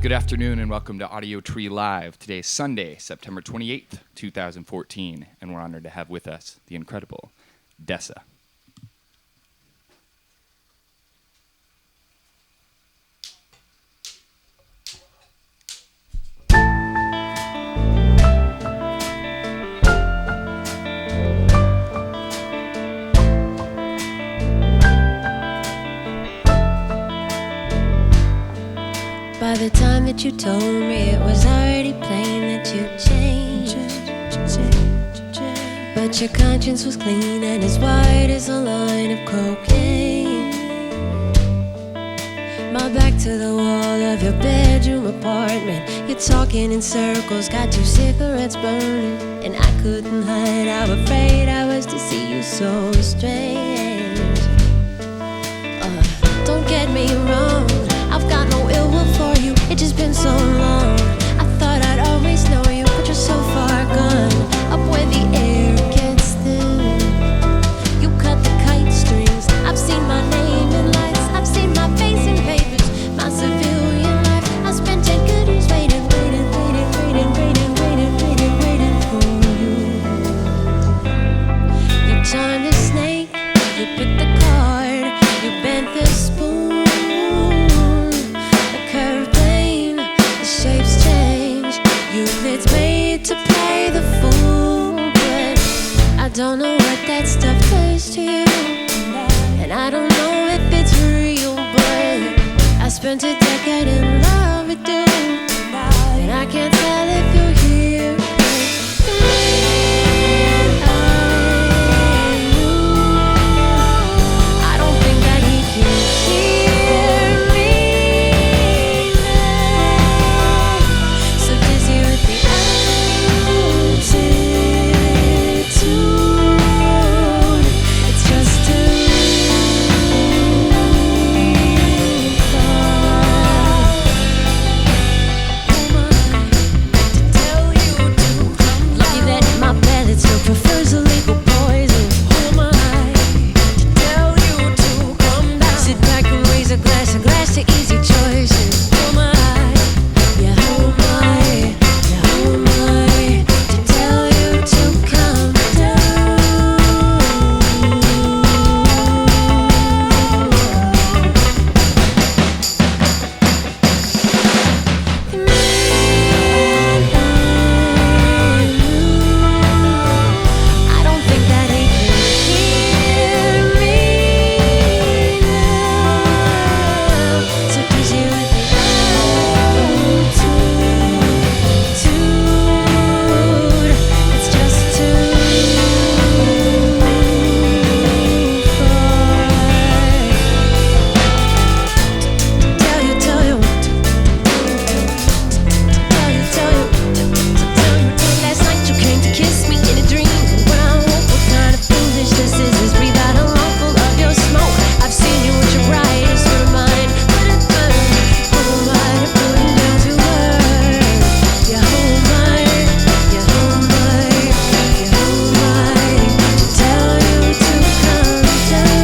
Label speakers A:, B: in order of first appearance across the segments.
A: Good afternoon and welcome to Audiotree Live. Today is Sunday, September 28th, 2014, and we're honored to have with us the incredible Dessa.
B: By the time that you told me, it was already plain that you changed. But your conscience was clean and as white as a line of cocaine. My back to the wall of your bedroom apartment. You're talking in circles, got two cigarettes burning, and I couldn't hide how afraid I was to see you so strange. Don't get me wrong, I've got no ill will for you, it's just been so long. I thought I'd always know you, but you're so far gone. Up where the air gets thin, you cut the kite strings. I've seen my name in lights, I've seen my face in papers, my civilian life. I spent 10 good years waiting for you. You charmed the snake, you picked the card, you bent the spoon. It's made to play the fool, but I don't know what that stuff does to you, and I don't know if it's real, but I spent a decade in love with you, and I can't tell if you're here. I don't think that he can hear me now. So dizzy with the altitude, it's just too far. To tell you to come. Lucky that my palate still prefers illegal poison. Who am I to tell you to come down? Sit back and raise a glass to easy choices. Who am I? Yeah, who am I? Yeah, who am I to tell you to come down? The man I don't think that he can hear me now. So busy with the altitude, it's just too far. Tell you. Last night you came to kiss me in a dream. When I woke, what kind of foolishness is this? Breathe out a lungful of your smoke. I've seen you with your brightest of mine. Let it burn. Who am I to put it down to her? Yeah, who am I? Yeah, who am I? Yeah, who am I to tell you to come down?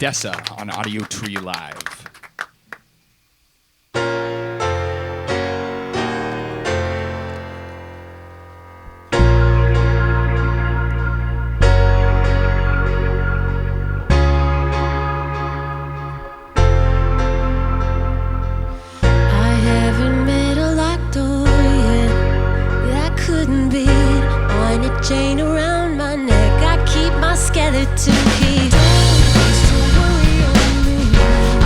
A: Dessa on Audiotree Live.
B: I haven't met a locked door yet that couldn't beat on a chain around my neck. I keep my skeleton key. Don't worry on me. I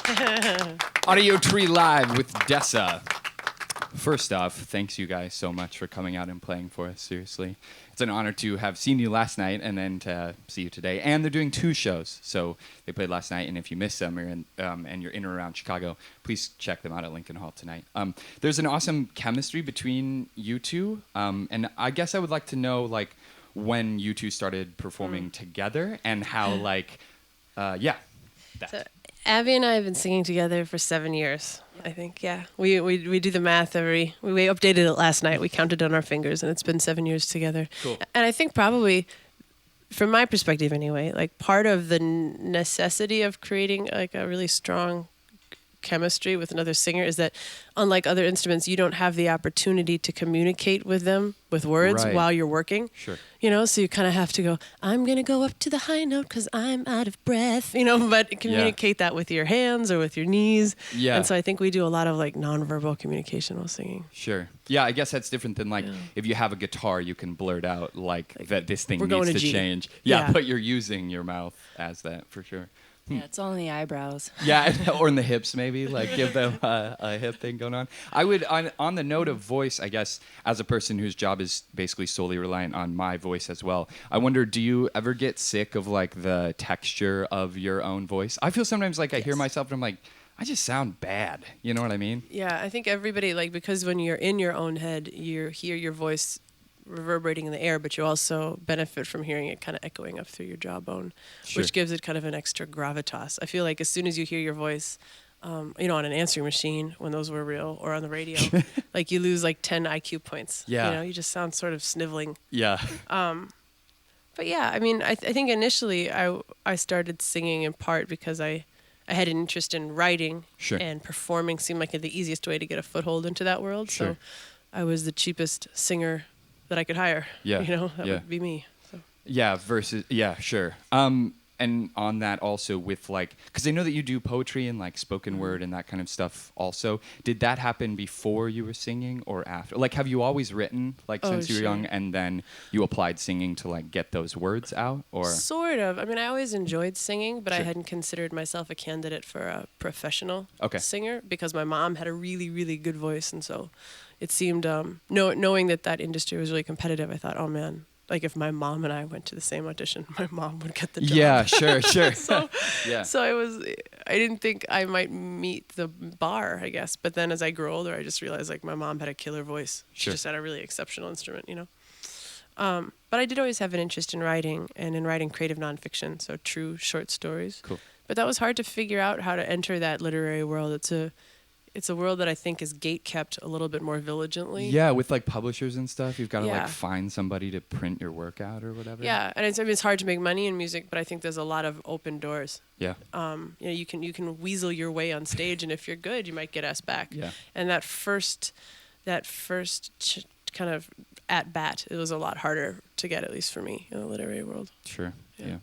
A: Audiotree Live with Dessa. First off, thanks you guys so much for coming out and playing for us, seriously. It's an honor to have seen you last night and then to see you today. And they're doing 2 shows. So they played last night, and if you missed them and you're in or around Chicago, please check them out at Lincoln Hall tonight. There's an awesome chemistry between you two, and I guess I would like to know, like, when you two started performing together and how, like, that.
C: So Abby and I have been singing together for 7 years, I think. Yeah, we do the math we updated it last night. We counted on our fingers, and it's been 7 years together.
A: Cool.
C: And I think probably, from my perspective anyway, like part of the necessity of creating like a really strong chemistry with another singer is that, unlike other instruments, you don't have the opportunity to communicate with them with words while you're working.
A: Sure.
C: You know, so you kind of have to go, I'm going to go up to the high note because I'm out of breath, but communicate that with your hands or with your knees.
A: Yeah.
C: And so I think we do a lot of like nonverbal communication while singing.
A: Sure. Yeah, I guess that's different than if you have a guitar, you can blurt out like that this thing needs to change. Yeah, but you're using your mouth as that for sure.
D: Yeah, it's all in the eyebrows.
A: Yeah, or in the hips maybe, like give them a hip thing going on. I would, on the note of voice, I guess, as a person whose job is basically solely reliant on my voice as well, I wonder, do you ever get sick of like the texture of your own voice? I feel sometimes like I hear myself and I'm like, I just sound bad. You know what I mean?
C: Yeah, I think everybody, like, because when you're in your own head, you hear your voice reverberating in the air, but you also benefit from hearing it kind of echoing up through your jawbone, which gives it kind of an extra gravitas. I feel like as soon as you hear your voice, on an answering machine, when those were real, or on the radio, like you lose like 10 IQ points.
A: Yeah.
C: You just sound sort of sniveling.
A: Yeah.
C: But yeah, I mean, I think initially I started singing in part because I had an interest in writing, and performing seemed like the easiest way to get a foothold into that world.
A: Sure.
C: So I was the cheapest singer that I could hire.
A: Yeah.
C: That would be me. So.
A: Yeah, sure. And on that also with like, because I know that you do poetry and like spoken word and that kind of stuff also. Did that happen before you were singing or after? Like, have you always written like since you were young, and then you applied singing to like get those words out? Or
C: sort of. I mean, I always enjoyed singing, but I hadn't considered myself a candidate for a professional singer because my mom had a really, really good voice, and so it seemed, knowing that industry was really competitive, I thought, oh man, like if my mom and I went to the same audition, my mom would get the job.
A: Yeah, sure. So
C: I didn't think I might meet the bar, I guess. But then as I grew older, I just realized like my mom had a killer voice. She just had a really exceptional instrument, But I did always have an interest in writing and in writing creative nonfiction, so true short stories.
A: Cool.
C: But that was hard to figure out how to enter that literary world. It's a world that I think is gate-kept a little bit more vigilantly.
A: Yeah, with like publishers and stuff, you've got to like find somebody to print your work out or whatever.
C: Yeah, and it's hard to make money in music, but I think there's a lot of open doors.
A: Yeah.
C: You can weasel your way on stage, and if you're good, you might get asked back.
A: Yeah.
C: And that first kind of at bat, it was a lot harder to get, at least for me, in the literary world.
A: Sure. Yeah.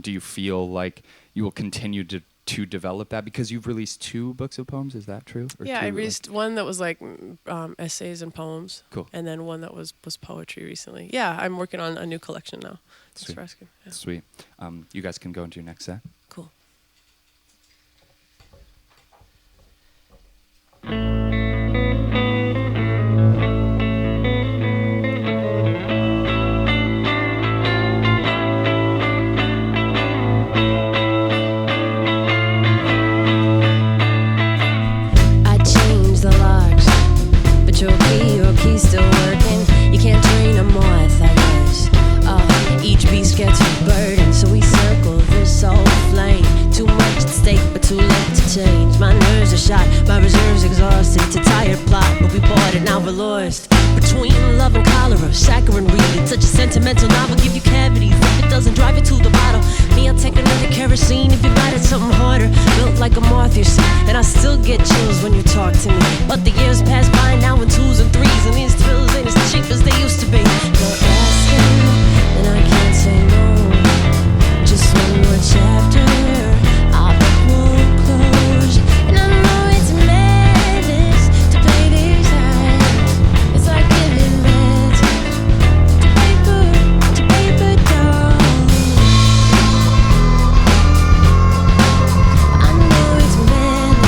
A: Do you feel like you will continue to develop that because you've released 2 books of poems? Is that true? Or
C: I released one that was like essays and poems.
A: Cool.
C: And then one that was poetry recently. Yeah, I'm working on a new collection now. Thanks
A: Sweet.
C: for asking. Yeah.
A: Sweet. You guys can go into your next set.
C: Cool.
B: Your key's still working. You can't train a moth, I guess. Each beast gets a burden, so we circle this old flame. Too much at stake, but too late to change. My nerves are shot, my reserves exhausted. It's a tired plot, but we bought it, now we're lost. Between love and cholera, saccharine read. Such a sentimental novel, give you cavities. If it doesn't drive you to the bottle, me, I'll take another kerosene. If you write it something harder, built like a moth, you see. And I still get chills when you talk to me. But the years pass by now in 2s and 3s, and these thrills ain't as cheap as they used to be. You're asking, and I can't say no. Just one more chapter, our book won't close. And I know it's madness to play these eyes. It's like giving meds to paper dolls. I know it's madness.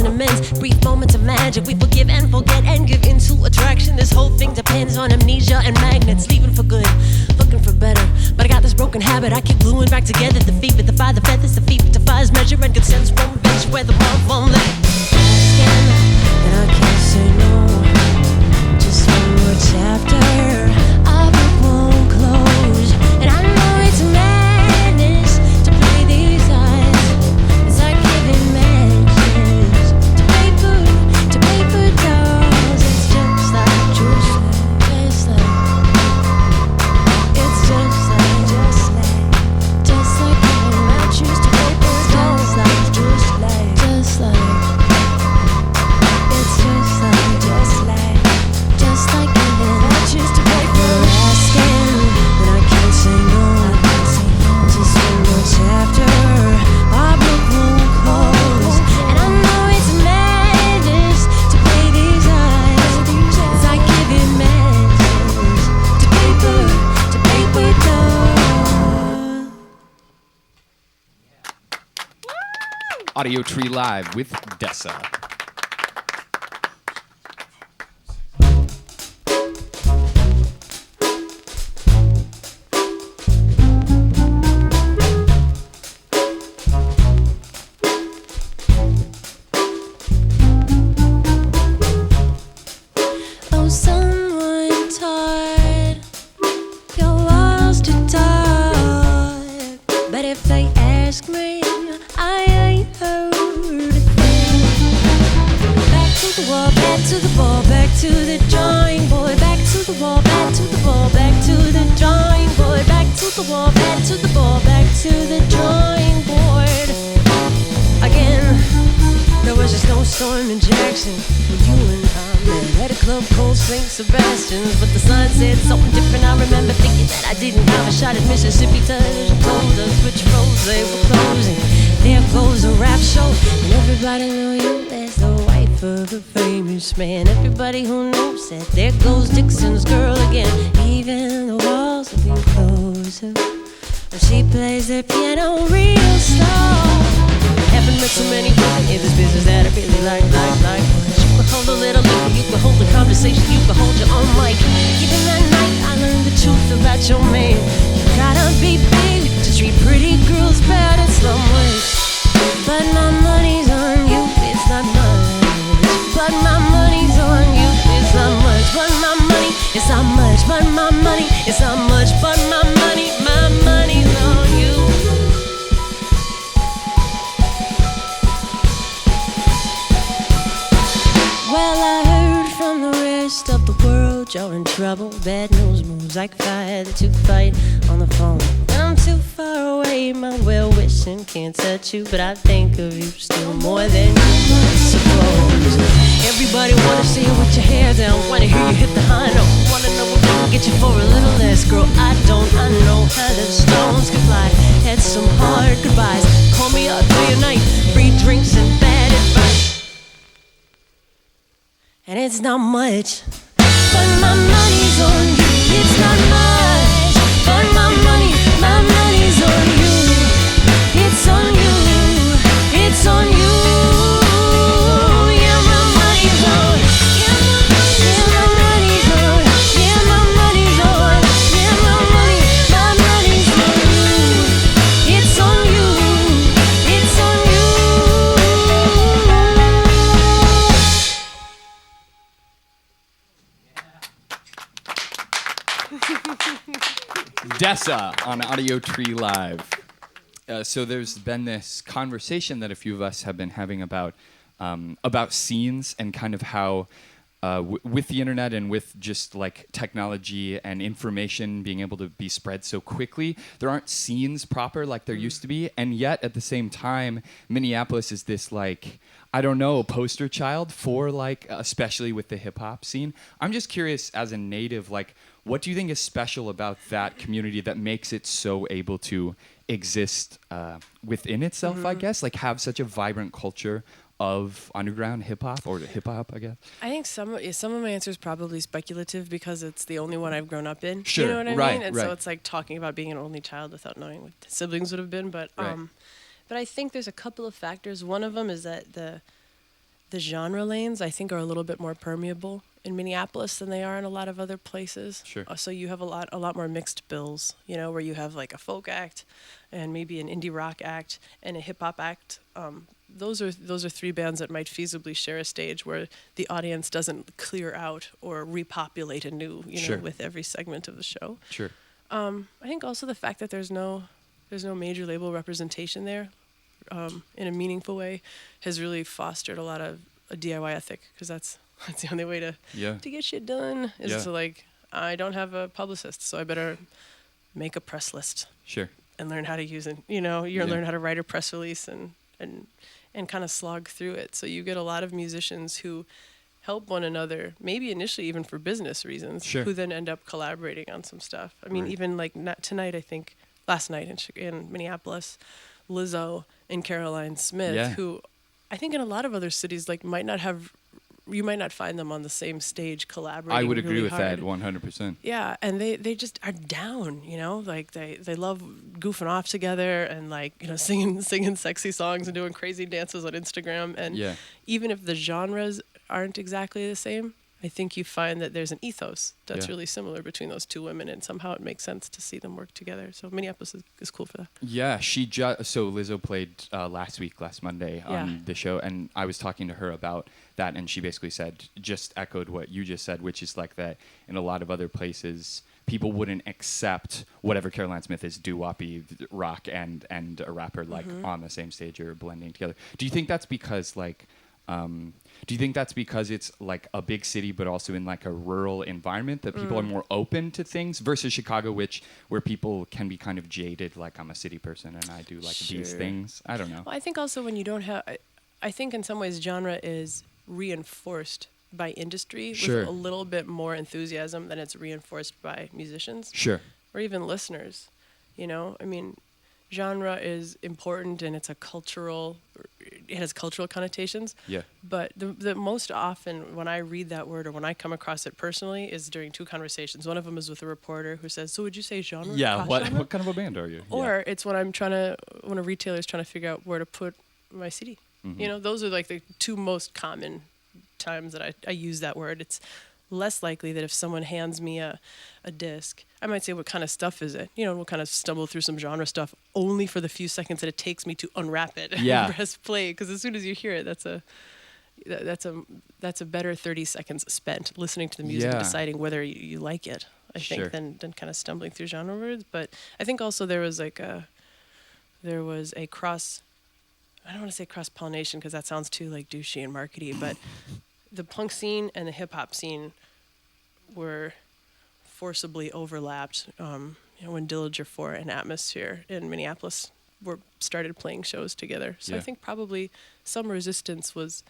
B: and amends. Brief moments of magic, we forgive and forget and give into attraction. This whole thing depends on amnesia and magnets. Leaving for good, looking for better. But I got this broken habit, I keep gluing back together. The feet with the fire, the feathers, the feet defies measure and consents won't reach where the mouth won't let. Asking, and I can't say no. Just one more chapter, our book won't close. And I know it's madness to play these eyes. It's like giving matches to paper dolls. It's just like juice, just like. It's just like giving matches to paper dolls. Just like. It's just like giving matches to paper. Asking, but I can't say no. Just one more chapter, our book won't close. And I know it's madness to play these eyes. It's like giving matches to paper dolls.
A: Audiotree Live with Dessa.
B: Oh, someone taught your walls to talk. But if they ask me, I ain't heard a thing. Back to the wall, back to the ball, back to the drawing board. Back to the wall, back to the ball, back to the drawing board. Back to the wall, back to the ball, back to the drawing board. Again, there was just no storm in Jackson when you and I met at a club called St. Sebastian's. But the sign said something different. I remember thinking that I didn't have a shot at Mississippi. Television told us which roads they were closing. There goes a rap show, and everybody knew you as the wife of a famous man. Everybody who knows said, there goes Dixon's girl again. Even the walls have been closer, and she plays the piano real slow. Haven't met so many women in this business that I really like. You can hold a little liquor, you can hold a conversation, you can hold your own mic. Even that night, I learned the truth about your man. You gotta be big to treat pretty girls bad. It's not much, but my money's on you. It's not much, but my money's on you. It's not much, but my money. It's not much, but my money. It's not much, but my money. My money's on you. Well, I heard from the rest of the world you're in trouble. Bad news moves like fire that you fight on the phone. When I'm too far away, my well-wishing can't touch you, but I think of you still more than you might suppose. Everybody wanna see you with your hair down, wanna hear you hit the high note, wanna know what we can get you for a little less. Girl, I know how the stones can fly. Had some hard goodbyes. Call me up day and night, free drinks and bad advice. And it's not much, but my money's on you. It's not much, but my money's on you. It's on you, it's on you. Yeah, my money's on. Yeah, my money's on. Yeah, my money's on. Yeah, my money's on you. It's on you, it's on you.
A: Dessa on Audiotree Live. So there's been this conversation that a few of us have been having about scenes and kind of how with the internet and with just like technology and information being able to be spread so quickly, there aren't scenes proper like there used to be. And yet at the same time, Minneapolis is this like, I don't know, poster child for like, especially with the hip hop scene. I'm just curious as a native, like, what do you think is special about that community that makes it so able to exist within itself, I guess? Like have such a vibrant culture of underground hip hop or hip hop, I guess?
C: I think some of my answer is probably speculative because it's the only one I've grown up in.
A: Sure,
C: You know what I
A: right,
C: mean? And
A: right.
C: so it's like talking about being an only child without knowing what the siblings would have been. But
A: Right.
C: but I think there's a couple of factors. One of them is that the genre lanes, I think, are a little bit more permeable in Minneapolis than they are in a lot of other places.
A: Sure.
C: So you have a lot more mixed bills, where you have like a folk act and maybe an indie rock act and a hip hop act. Those are three bands that might feasibly share a stage where the audience doesn't clear out or repopulate anew,
A: Sure.
C: with every segment of the show.
A: Sure.
C: I think also the fact that there's no major label representation there, in a meaningful way, has really fostered a lot of a DIY ethic, because that's the only way to get shit done is to like, I don't have a publicist, so I better make a press list.
A: Sure.
C: And learn how to use it. Learn how to write a press release and kind of slog through it. So you get a lot of musicians who help one another, maybe initially even for business reasons,
A: Sure.
C: who then end up collaborating on some stuff. I mean,
A: Right.
C: even like tonight, I think, last night in Minneapolis, Lizzo and Caroline Smith, who I think in a lot of other cities, like you might not find them on the same stage collaborating.
A: I would agree
C: really
A: with
C: hard.
A: that 100%.
C: Yeah, and they just are down, like they love goofing off together and like, singing sexy songs and doing crazy dances on Instagram. And even if the genres aren't exactly the same, I think you find that there's an ethos that's really similar between those two women, and somehow it makes sense to see them work together. So Minneapolis is cool for that.
A: Yeah, so Lizzo played last Monday on the show, and I was talking to her about that, and she basically just echoed what you just said, which is like that in a lot of other places, people wouldn't accept whatever Caroline Smith is, doo-woppy rock and a rapper like on the same stage or blending together. Do you think that's because like it's like a big city, but also in like a rural environment that people are more open to things versus Chicago, where people can be kind of jaded, like I'm a city person and I do like these things? I don't know.
C: Well, I think also when you don't have, I think in some ways genre is reinforced by industry with a little bit more enthusiasm than it's reinforced by musicians.
A: Sure.
C: Or even listeners. I mean, genre is important and it has cultural connotations.
A: Yeah.
C: But the most often when I read that word or when I come across it personally is during two conversations. One of them is with a reporter who says, "So would you say genre?"
A: Yeah.
C: Genre?
A: What kind of a band are you?
C: Or it's when when a retailer is trying to figure out where to put my CD.
A: Mm-hmm.
C: Those are like the two most common times that I use that word. It's less likely that if someone hands me a disc, I might say, what kind of stuff is it? We'll kind of stumble through some genre stuff only for the few seconds that it takes me to unwrap it and press play. Because as soon as you hear it, that's a better 30 seconds spent listening to the music and deciding whether you like it, I think, than kind of stumbling through genre words. But I think also there was a cross, I don't want to say cross-pollination because that sounds too like douchey and markety, but the punk scene and the hip-hop scene were forcibly overlapped when Dillinger 4 and Atmosphere in Minneapolis started playing shows together. So I think probably some resistance was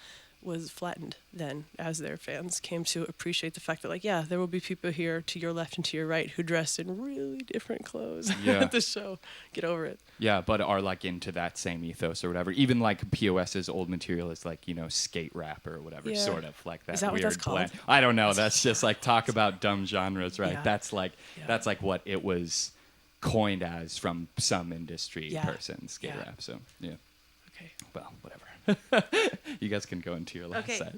C: flattened then as their fans came to appreciate the fact that, like, there will be people here to your left and to your right who dress in really different clothes at the show. Get over it.
A: Yeah, but are like into that same ethos or whatever. Even like POS's old material is like, skate rap or whatever, sort of like that.
C: Is that
A: weird
C: what that's called?
A: blend. I don't know. That's just like talk about dumb genres, right?
C: Yeah.
A: That's like what it was coined as from some industry person, skate rap. So yeah.
C: Okay.
A: Well, whatever. You guys can go into your last set.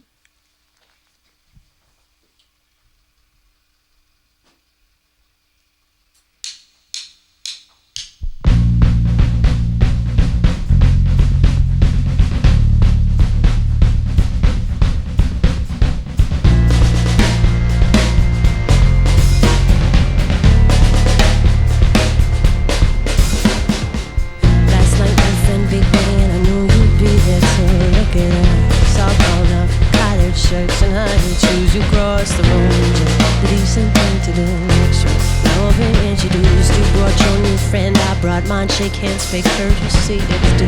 B: Last night my friend Big Bang and I knew you'd be there to look at us. All blown up, collared shirts and honey shoes. You crossed the road, just the decent thing to do. Extra, now I've been introduced. You brought your new friend, I brought mine. Shake hands, fake courtesy, it's due.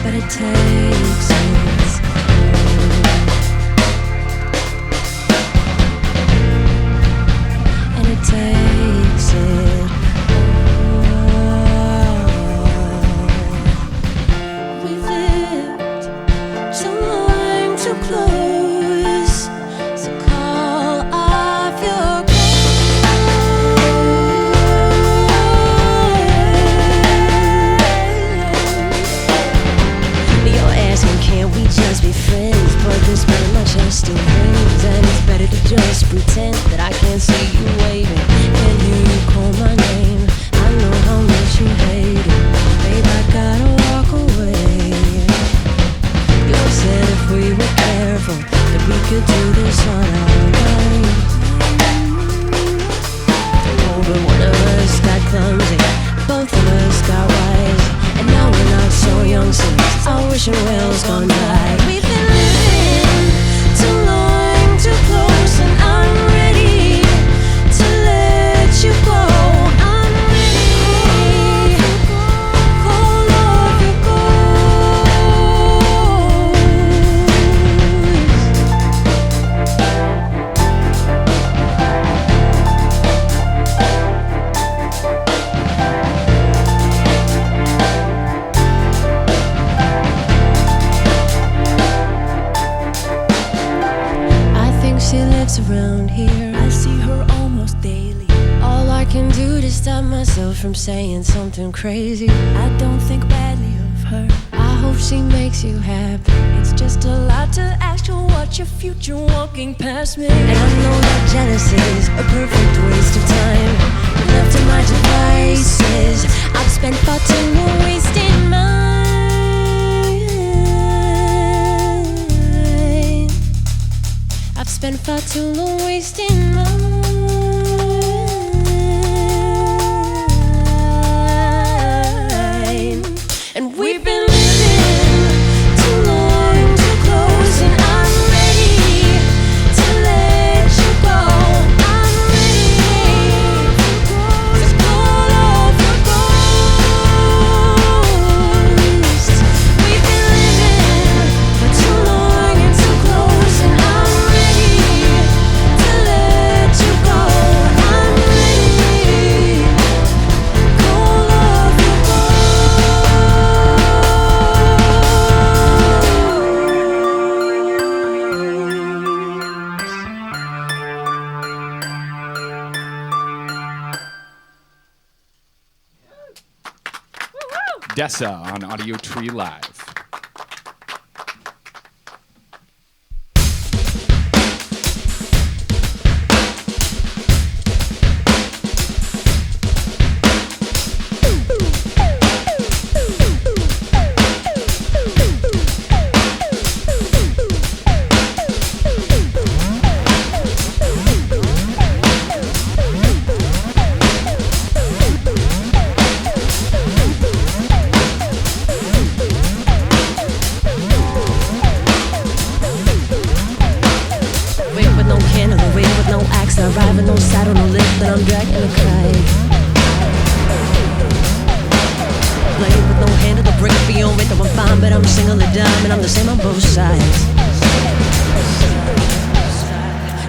B: But it takes its and it takes it. We lived time too close, so call off your clothes. You're asking, can't we just be friends? young seas. I wish it whales gone by. We've been living too long, too close, and I'm ready to let you go. I'm ready. Call off your she lives around here.
D: I see her almost daily.
B: All I can do to stop myself from saying something crazy.
D: I don't think badly of her.
B: I hope she makes you happy.
D: It's just a lot to ask you. What's your future walking past me?
B: And I know that jealousy's a perfect waste of time. Left to my devices, I've spent far too long wasting mine. I've spent far too long wasting mine. And we've been living too long, too close, and I'm ready to let you go. I'm ready to call off your ghost. We've been living for too long and too close, and I'm ready to let you go. I'm ready. Call off your
A: Dessa on Audiotree Live.
B: Wait with no candle, wait with no axe, I ride with no saddle, no lift, then I'm dragging a kite. Blade with no handle, the brick be on window, I'm fine, but I'm single a dime, and I'm the same on both sides.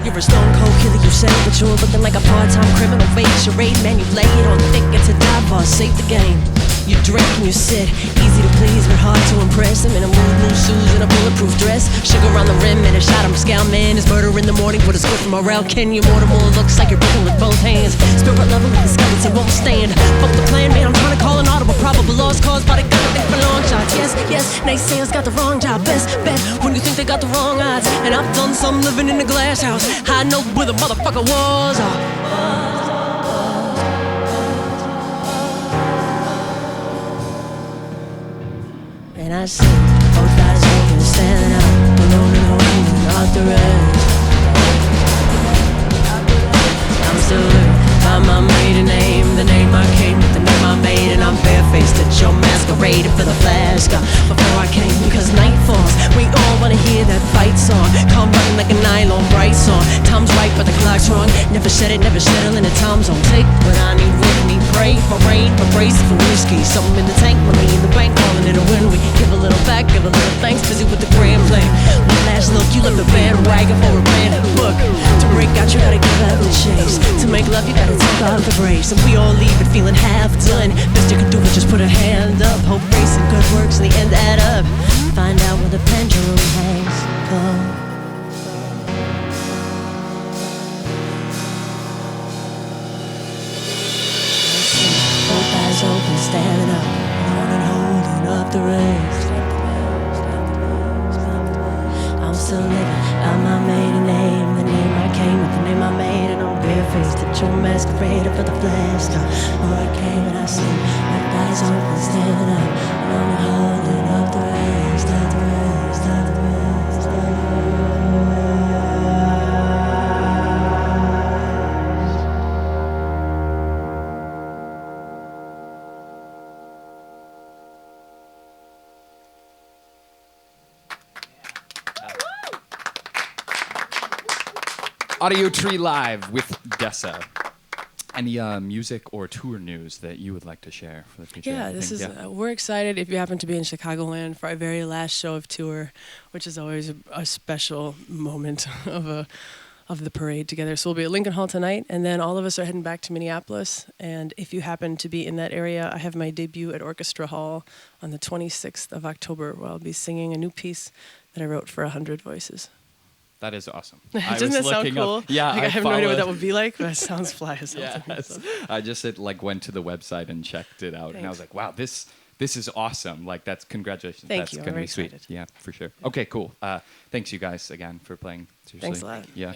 B: You're a stone cold killer, you say, but you're looking like a part-time criminal. Fake charade, man, you lay it on thick, it's a dive bar, save the game. You drink and you sit, easy to please but hard to impress. I'm in a mood, blue shoes and a bulletproof dress. Sugar on the rim and a shot, I'm scout man. It's murder in the morning, but it's good for morale. Can you mortal? Looks like you're breaking with both hands. Spirit level with the skeleton won't stand. Fuck the plan, man, I'm trying to call an audible. Probable loss caused by the gun, think for long shots. Yes, yes, naysayers got the wrong job. Best bet when you think they got the wrong odds. And I've done some living in a glass house. I know where the motherfucker was. And I see both eyes open, standing out, alone and holding out the rest. I'm still living by my maiden name, the name I came with, the name I made, and I'm barefaced at your masquerading for the flash. Before I came, because night falls, we all wanna hear that fight song. Come running like a nylon bright song. Time's right, but the clock's wrong. Never said it, never settle in the time zone. Take what I need with me, pray for rain, for brace for whiskey. Something in the tank, money in the bank, calling it a win. We give a little back, give a little thanks, busy with the grand plan. One last look, you left the bandwagon for a brand new book. To break out, you gotta give up the chase. To make love, you gotta take off the brace. And we all leave it feeling half done. Best you can do is just put a hand up. Hope, race, and good works in the end add up. Find out where the pendulum hangs. Go. Both eyes open, standing up, alone and holding up the rest. I'm still living out my maiden name, the name I came with, the name I made, and I'm barefaced at your masquerade for the flash. Oh, I came and I sleep, both eyes open, standing up, alone and holding up the rest, up the rest, up the rest, up the rest.
A: Audiotree Live with Dessa. Any music or tour news that you would like to share for the future?
C: Yeah, we're excited if you happen to be in Chicagoland for our very last show of tour, which is always a special moment of the parade together. So we'll be at Lincoln Hall tonight, and then all of us are heading back to Minneapolis. And if you happen to be in that area, I have my debut at Orchestra Hall on the 26th of October, where I'll be singing a new piece that I wrote for 100 voices.
A: That is awesome.
C: Doesn't that sound cool?
A: Yeah,
C: I have no idea what that would be like, but it sounds fly as hell to me.
A: Yes. I just went to the website and checked it out, and I was like, wow, this is awesome. Like, that's congratulations.
C: Thank
A: that's
C: you.
A: gonna
C: I'm
A: be sweet.
C: excited.
A: Yeah, for sure. Okay, cool. Thanks you guys again for playing. Seriously.
C: Thanks a lot.
A: Yeah.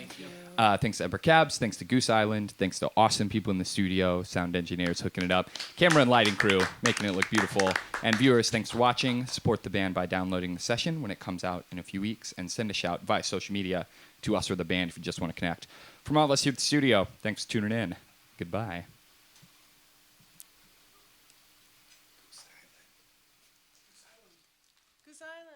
A: Thanks to Ember Cabs. Thanks to Goose Island. Thanks to awesome people in the studio, sound engineers hooking it up, camera and lighting crew making it look beautiful, and viewers. Thanks for watching. Support the band by downloading the session when it comes out in a few weeks, and send a shout via social media to us or the band if you just want to connect. From all of us here at the studio, thanks for tuning in. Goodbye.
C: Goose Island.